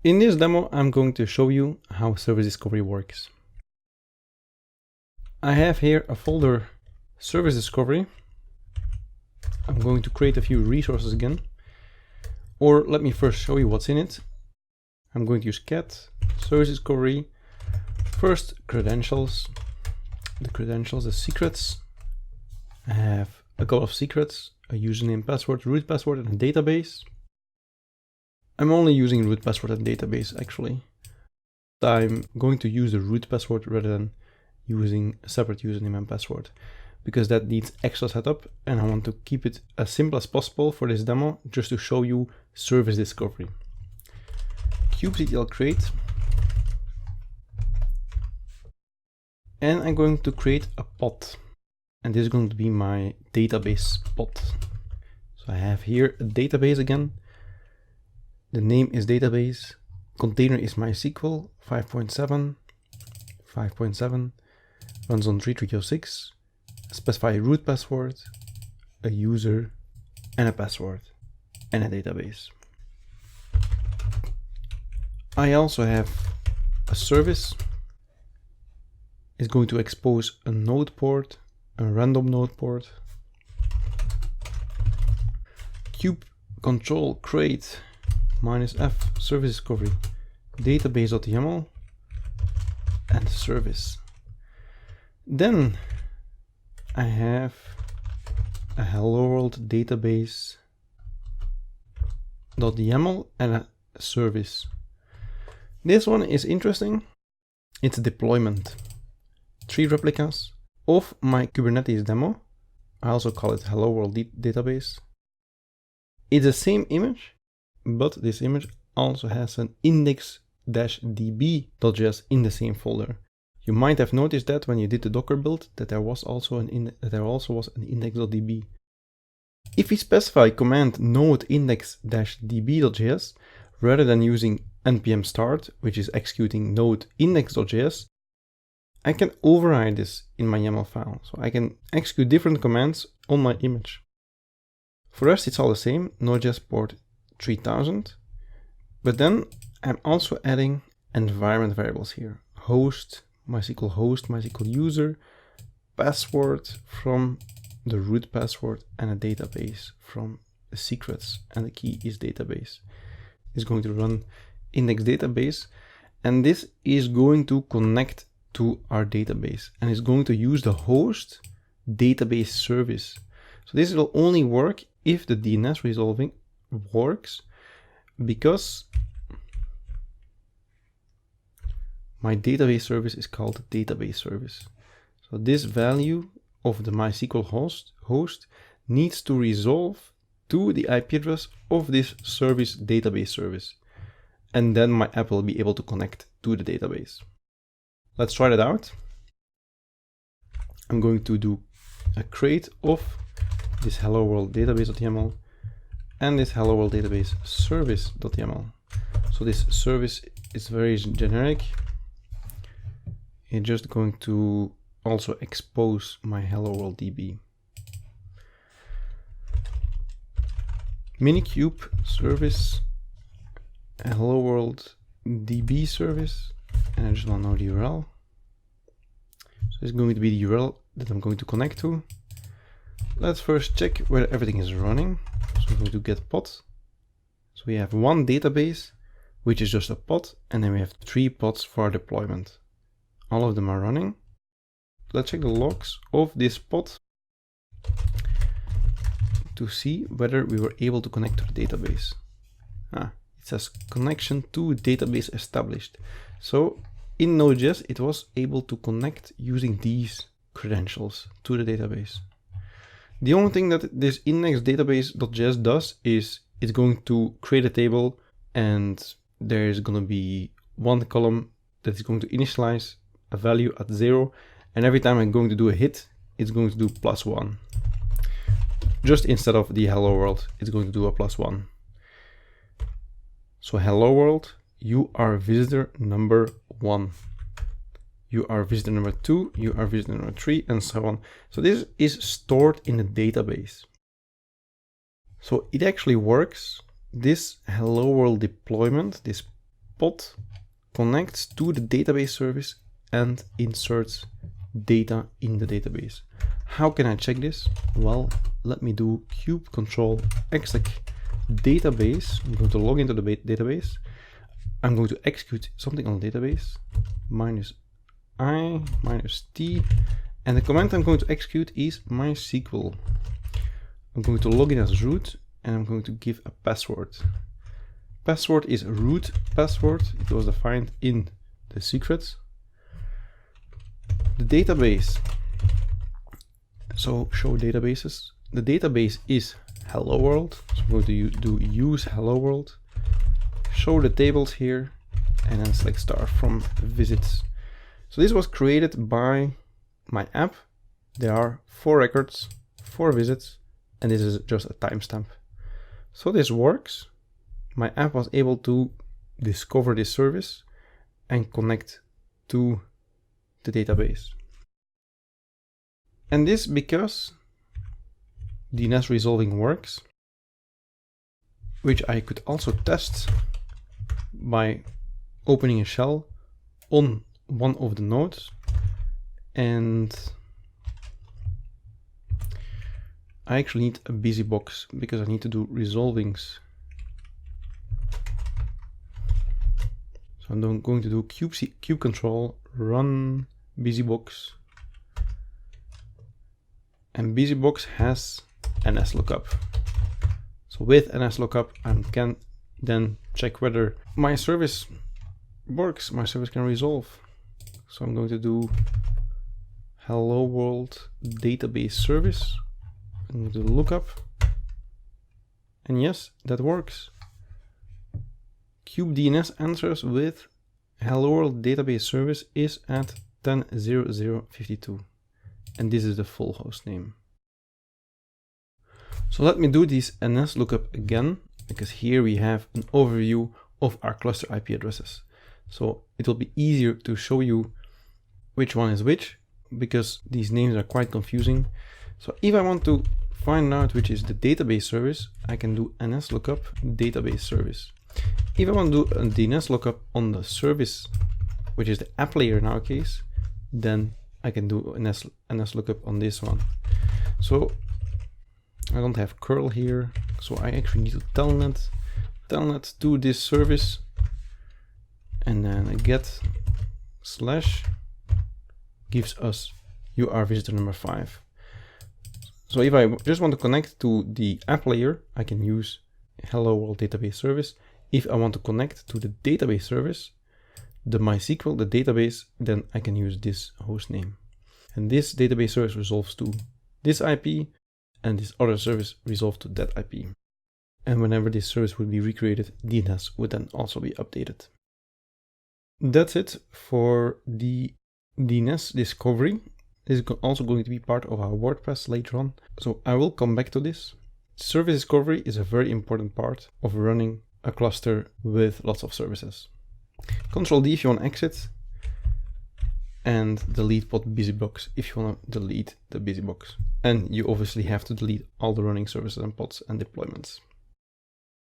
In this demo, I'm going to show you how service discovery works. I have here a folder, service discovery. I'm going to create a few resources again. Or let me first show you what's in it. I'm going to use cat, service discovery, first credentials, the secrets. I have a couple of secrets, a username, password, root password, and a database. I'm only using root password and database actually. I'm going to use the root password rather than using a separate username and password, because that needs extra setup and I want to keep it as simple as possible for this demo, just to show you service discovery. kubectl create, and I'm going to create a pod, and this is going to be my database pod. So I have here a database again. The name is database, container is MySQL 5.7, runs on 3306, specify a root password, a user, and a password, and a database. I also have a service. It's going to expose a node port, a random node port. Kube control create -f service discovery database.yaml and service. Then I have a hello world database.yaml and a service. This one is interesting. It's a deployment. 3 replicas of my Kubernetes demo. I also call it hello world database. It's the same image, but this image also has an index-db.js in the same folder. You might have noticed that when you did the Docker build, that there also was an index.db. If we specify command node index-db.js rather than using npm start, which is executing node index.js, I can override this in my YAML file. So I can execute different commands on my image. For us, it's all the same, Node.js port 3000. But then I'm also adding environment variables here. Host, MySQL host, MySQL user, password from the root password, and a database from the secrets, and the key is database. It's going to run index database, and this is going to connect to our database, and it's going to use the host database service. So this will only work if the DNS resolving works, because my database service is called database service. So this value of the MySQL host needs to resolve to the IP address of this service database service. And then my app will be able to connect to the database. Let's try that out. I'm going to do a create of this hello world database.yaml and this hello world database service.yaml. So this service is very generic. It's just going to also expose my hello world DB. Minikube service, hello world DB service, and I just want to know the URL. So it's going to be the URL that I'm going to connect to. Let's first check whether everything is running. So I'm going to get pod. So we have one database, which is just a pod, and then we have 3 pods for deployment. All of them are running. Let's check the logs of this pod to see whether we were able to connect to the database. It says connection to database established. So in Node.js, it was able to connect using these credentials to the database. The only thing that this index-database.js does is it's going to create a table, and there is going to be one column that is going to initialize a value at 0, and every time I'm going to do a hit, it's going to do +1. Just instead of the hello world, it's going to do a +1. So hello world, you are visitor number 1. You are visitor number 2, you are visitor number 3, and so on. So this is stored in a database. So it actually works. This hello world deployment, this pod connects to the database service and inserts data in the database. How can I check this? Well, let me do kube control exec database. I'm going to log into the database. I'm going to execute something on the database, -i, -t, and the command I'm going to execute is MySQL. I'm going to log in as root, and I'm going to give a password. Password is root password. It was defined in the secrets. The database. So show databases. The database is hello world. So I'm going to do use hello world. Show the tables here, and then select star from visits. So this was created by my app. There are 4 records, 4 visits, and this is just a timestamp. So this works. My app was able to discover this service and connect to the database. And this because DNS resolving works, which I could also test by opening a shell on one of the nodes, and I actually need a busybox because I need to do resolvings. So I'm going to do kube control run busybox, and busybox has NSLOOKUP. So with NSLOOKUP, I can then check whether my service works, my service can resolve. So I'm going to do hello world database service. I'm going to lookup, and yes, that works. kubedns answers with hello world database service is at 10.00.52, and this is the full host name. So let me do this NSLOOKUP again, because here we have an overview of our cluster IP addresses. So it will be easier to show you which one is which, because these names are quite confusing. So if I want to find out which is the database service, I can do NSLOOKUP database service. If I want to do a DNS lookup on the service, which is the app layer in our case, then I can do NSLOOKUP on this one. So I don't have curl here, so I actually need to telnet to this service, and then a get slash gives us you are visitor number 5. So if I just want to connect to the app layer, I can use hello world database service. If I want to connect to the database service, the MySQL, the database, then I can use this host name. And this database service resolves to this IP, and this other service resolves to that IP. And whenever this service would be recreated, DNS would then also be updated. That's it for the DNS discovery. This is also going to be part of our WordPress later on, so I will come back to this. Service discovery is a very important part of running a cluster with lots of services. Control D if you want to exit, and delete pod busybox if you want to delete the busybox. And you obviously have to delete all the running services and pods and deployments.